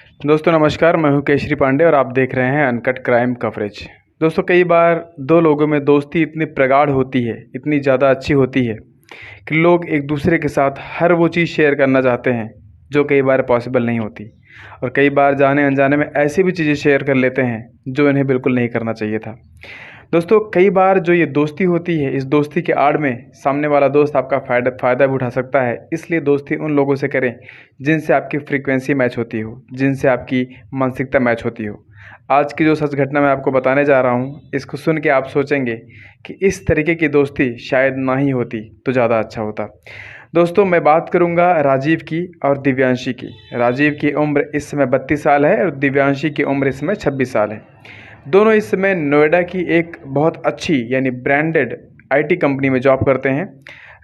दोस्तों नमस्कार, मैं हूं केशरी पांडे और आप देख रहे हैं अनकट क्राइम कवरेज। दोस्तों कई बार दो लोगों में दोस्ती इतनी प्रगाढ़ होती है, इतनी ज़्यादा अच्छी होती है कि लोग एक दूसरे के साथ हर वो चीज़ शेयर करना चाहते हैं जो कई बार पॉसिबल नहीं होती। और कई बार जाने अनजाने में ऐसी भी चीज़ें शेयर कर लेते हैं जो इन्हें बिल्कुल नहीं करना चाहिए था। दोस्तों कई बार जो ये दोस्ती होती है, इस दोस्ती के आड़ में सामने वाला दोस्त आपका फ़ायदा भी उठा सकता है। इसलिए दोस्ती उन लोगों से करें जिनसे आपकी फ्रीक्वेंसी मैच होती हो, जिनसे आपकी मानसिकता मैच होती हो। आज की जो सच घटना मैं आपको बताने जा रहा हूँ, इसको सुन के आप सोचेंगे कि इस तरीके की दोस्ती शायद ना ही होती तो ज़्यादा अच्छा होता। दोस्तों मैं बात करूँगा राजीव की और दिव्यांशी की। राजीव की उम्र इस समय 32 साल है और दिव्यांशी की उम्र इस समय 26 साल है। दोनों इस समय नोएडा की एक बहुत अच्छी यानी ब्रांडेड आईटी कंपनी में जॉब करते हैं।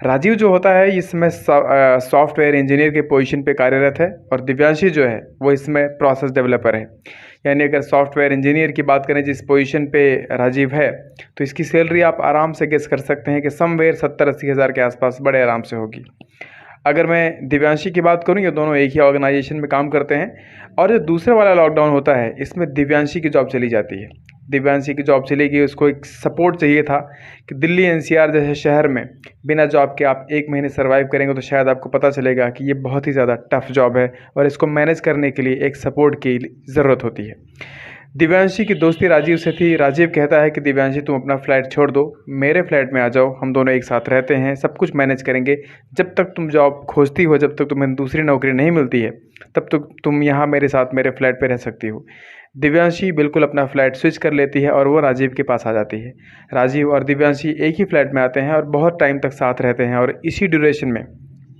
राजीव जो होता है इसमें सॉफ्टवेयर इंजीनियर के पोजीशन पे कार्यरत है और दिव्यांशी जो है वो इसमें प्रोसेस डेवलपर है। यानी अगर सॉफ्टवेयर इंजीनियर की बात करें जिस पोजीशन पे राजीव है, तो इसकी सैलरी आप आराम से गेस कर सकते हैं कि समवेयर 70-80 हज़ार के आसपास बड़े आराम से होगी। अगर मैं दिव्यांशी की बात करूँ, ये दोनों एक ही ऑर्गेनाइजेशन में काम करते हैं और जो दूसरा वाला लॉकडाउन होता है इसमें दिव्यांशी की जॉब चली जाती है। दिव्यांशी की जॉब चली गई, उसको एक सपोर्ट चाहिए था कि दिल्ली एनसीआर जैसे शहर में बिना जॉब के आप 1 महीने सर्वाइव करेंगे तो शायद आपको पता चलेगा कि ये बहुत ही ज़्यादा टफ जॉब है और इसको मैनेज करने के लिए एक सपोर्ट की ज़रूरत होती है। दिव्यांशी की दोस्ती राजीव से थी। राजीव कहता है कि दिव्यांशी तुम अपना फ्लैट छोड़ दो, मेरे फ्लैट में आ जाओ, हम दोनों एक साथ रहते हैं, सब कुछ मैनेज करेंगे। जब तक तुम जॉब खोजती हो, जब तक तुम्हें दूसरी नौकरी नहीं मिलती है, तब तक तुम यहाँ मेरे साथ मेरे फ्लैट पे रह सकती हो। दिव्यांशी बिल्कुल अपना फ्लैट स्विच कर लेती है और वो राजीव के पास आ जाती है। राजीव और दिव्यांशी एक ही फ्लैट में आते हैं और बहुत टाइम तक साथ रहते हैं और इसी ड्यूरेशन में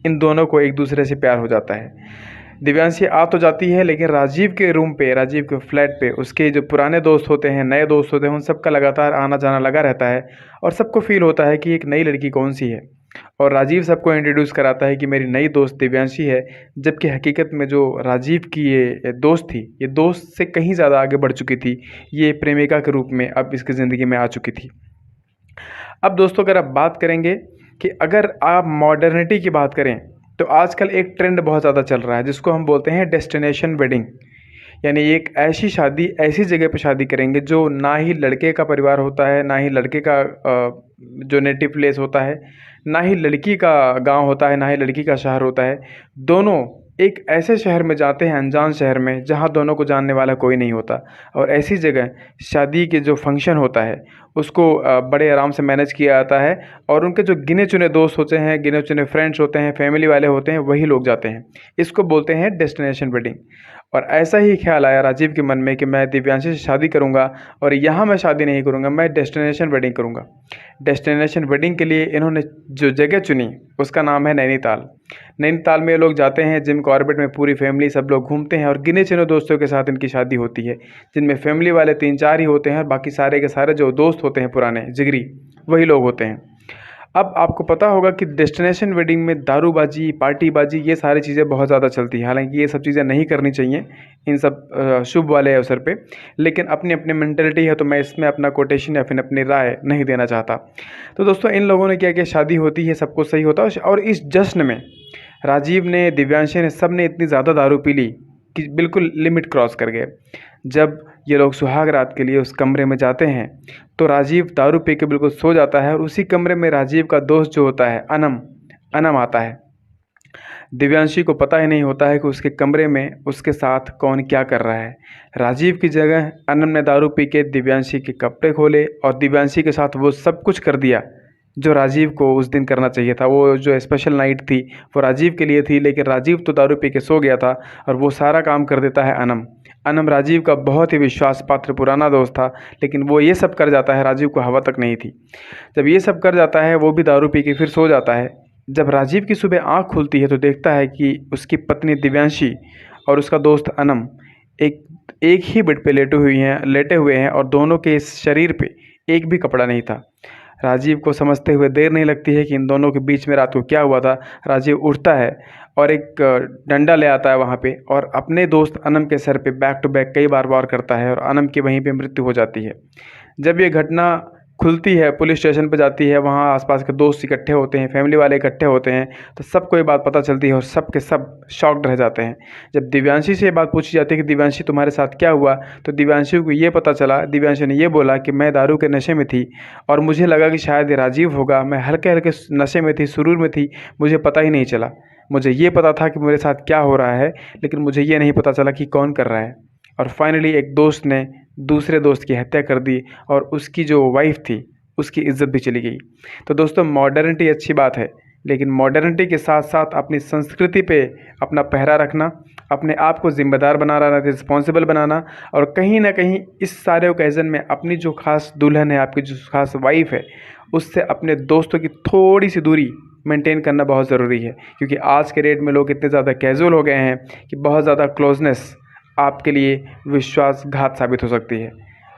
इन दोनों को एक दूसरे से प्यार हो जाता है। दिव्यांशी आ तो जाती है लेकिन राजीव के रूम पे, राजीव के फ्लैट पे उसके जो पुराने दोस्त होते हैं, नए दोस्त होते हैं, उन सबका लगातार आना जाना लगा रहता है और सबको फील होता है कि एक नई लड़की कौन सी है। और राजीव सबको इंट्रोड्यूस कराता है कि मेरी नई दोस्त दिव्यांशी है, जबकि हकीकत में जो राजीव की ये दोस्त थी, ये दोस्त से कहीं ज़्यादा आगे बढ़ चुकी थी। ये प्रेमिका के रूप में अब इसकी ज़िंदगी में आ चुकी थी। अब दोस्तों अगर आप बात करेंगे कि अगर आप मॉडर्निटी की बात करें, तो आजकल एक ट्रेंड बहुत ज़्यादा चल रहा है जिसको हम बोलते हैं डेस्टिनेशन वेडिंग। यानी एक ऐसी शादी, ऐसी जगह पे शादी करेंगे जो ना ही लड़के का परिवार होता है, ना ही लड़के का जो नेटिव प्लेस होता है, ना ही लड़की का गांव होता है, ना ही लड़की का शहर होता है। दोनों एक ऐसे शहर में जाते हैं, अनजान शहर में, जहां दोनों को जानने वाला कोई नहीं होता। और ऐसी जगह शादी के जो फंक्शन होता है उसको बड़े आराम से मैनेज किया जाता है और उनके जो गिने चुने दोस्त होते हैं, गिने चुने फ्रेंड्स होते हैं, फैमिली वाले होते हैं, वही लोग जाते हैं। इसको बोलते हैं डेस्टिनेशन वेडिंग। और ऐसा ही ख्याल आया राजीव के मन में कि मैं दिव्यांशी से शादी करूंगा और यहाँ मैं शादी नहीं करूंगा, मैं डेस्टिनेशन वेडिंग करूंगा। डेस्टिनेशन वेडिंग के लिए इन्होंने जो जगह चुनी उसका नाम है नैनीताल। नैनीताल में ये लोग जाते हैं, जिम कॉर्बेट में पूरी फैमिली सब लोग घूमते हैं और गिने चुने दोस्तों के साथ इनकी शादी होती है, जिनमें फैमिली वाले 3-4 ही होते हैं और बाकी सारे के सारे जो दोस्त होते हैं पुराने जिगरी, वही लोग होते हैं। अब आपको पता होगा कि डेस्टिनेशन वेडिंग में दारूबाजी, पार्टीबाजी, ये सारी चीज़ें बहुत ज़्यादा चलती है। हालांकि ये सब चीज़ें नहीं करनी चाहिए इन सब शुभ वाले अवसर पे, लेकिन अपनी अपनी मेंटलिटी है तो मैं इसमें अपना कोटेशन या फिर अपनी राय नहीं देना चाहता। तो दोस्तों इन लोगों ने क्या किया, शादी होती है, सब कुछ सही होता है और इस जश्न में राजीव ने, दिव्यांशी ने, सब ने इतनी ज़्यादा दारू पी ली कि बिल्कुल लिमिट क्रॉस कर गए। जब ये लोग सुहाग रात के लिए उस कमरे में जाते हैं तो राजीव दारू पी के बिल्कुल सो जाता है और उसी कमरे में राजीव का दोस्त जो होता है अनम, अनम आता है। दिव्यांशी को पता ही नहीं होता है कि उसके कमरे में उसके साथ कौन क्या कर रहा है। राजीव की जगह अनम ने दारू पी के दिव्यांशी के कपड़े खोले और दिव्यांशी के साथ वो सब कुछ कर दिया जो राजीव को उस दिन करना चाहिए था। वो जो स्पेशल नाइट थी वो राजीव के लिए थी, लेकिन राजीव तो दारू पी के सो गया था और वो सारा काम कर देता है अनम। अनम राजीव का बहुत ही विश्वास पात्र पुराना दोस्त था, लेकिन वो ये सब कर जाता है, राजीव को हवा तक नहीं थी। जब ये सब कर जाता है, वो भी दारू पी के फिर सो जाता है। जब राजीव की सुबह आँख खुलती है तो देखता है कि उसकी पत्नी दिव्यांशी और उसका दोस्त अनम एक एक ही बेड पे लेटे हुए हैं और दोनों के शरीर पे एक भी कपड़ा नहीं था। राजीव को समझते हुए देर नहीं लगती है कि इन दोनों के बीच में रात को क्या हुआ था। राजीव उठता है और एक डंडा ले आता है वहाँ पे और अपने दोस्त अनम के सर पे बैक टू बैक कई बार वार करता है और अनम की वहीं पे मृत्यु हो जाती है। जब ये घटना खुलती है, पुलिस स्टेशन पे जाती है, वहाँ आसपास के दोस्त इकट्ठे होते हैं, फैमिली वाले इकट्ठे होते हैं, तो सबको ये बात पता चलती है और सब के सब शॉक्ड रह जाते हैं। जब दिव्यांशी से ये बात पूछी जाती है कि दिव्यांशी तुम्हारे साथ क्या हुआ, तो दिव्यांशी को ये पता चला, दिव्यांशी ने ये बोला कि मैं दारू के नशे में थी और मुझे लगा कि शायद ये राजीव होगा। मैं हल्के-हल्के नशे में थी, सुरूर में थी, मुझे पता ही नहीं चला। मुझे ये पता था कि मेरे साथ क्या हो रहा है, लेकिन मुझे ये नहीं पता चला कि कौन कर रहा है। और फाइनली एक दोस्त ने दूसरे दोस्त की हत्या कर दी और उसकी जो वाइफ़ थी, उसकी इज़्ज़त भी चली गई। तो दोस्तों मॉडर्निटी अच्छी बात है, लेकिन मॉडर्निटी के साथ-साथ अपनी संस्कृति पे अपना पहरा रखना, अपने आप को ज़िम्मेदार बनाना, रिस्पॉन्सिबल बनाना और कहीं न कहीं इस सारे ओकेज़न में अपनी जो ख़ास दुल्हन है, आपकी जो ख़ास वाइफ़ है, उससे अपने दोस्तों की थोड़ी-सी दूरी मेंटेन करना बहुत ज़रूरी है। क्योंकि आज के डेट में लोग इतने ज़्यादा कैज़ुअल हो गए हैं कि बहुत ज़्यादा क्लोज़नेस आपके लिए विश्वासघात साबित हो सकती है।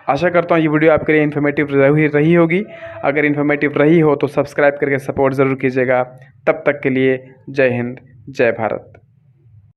आशा करता हूँ ये वीडियो आपके लिए इन्फॉर्मेटिव रही होगी। अगर इन्फॉर्मेटिव रही हो तो सब्सक्राइब करके सपोर्ट ज़रूर कीजिएगा। तब तक के लिए जय हिंद, जय भारत।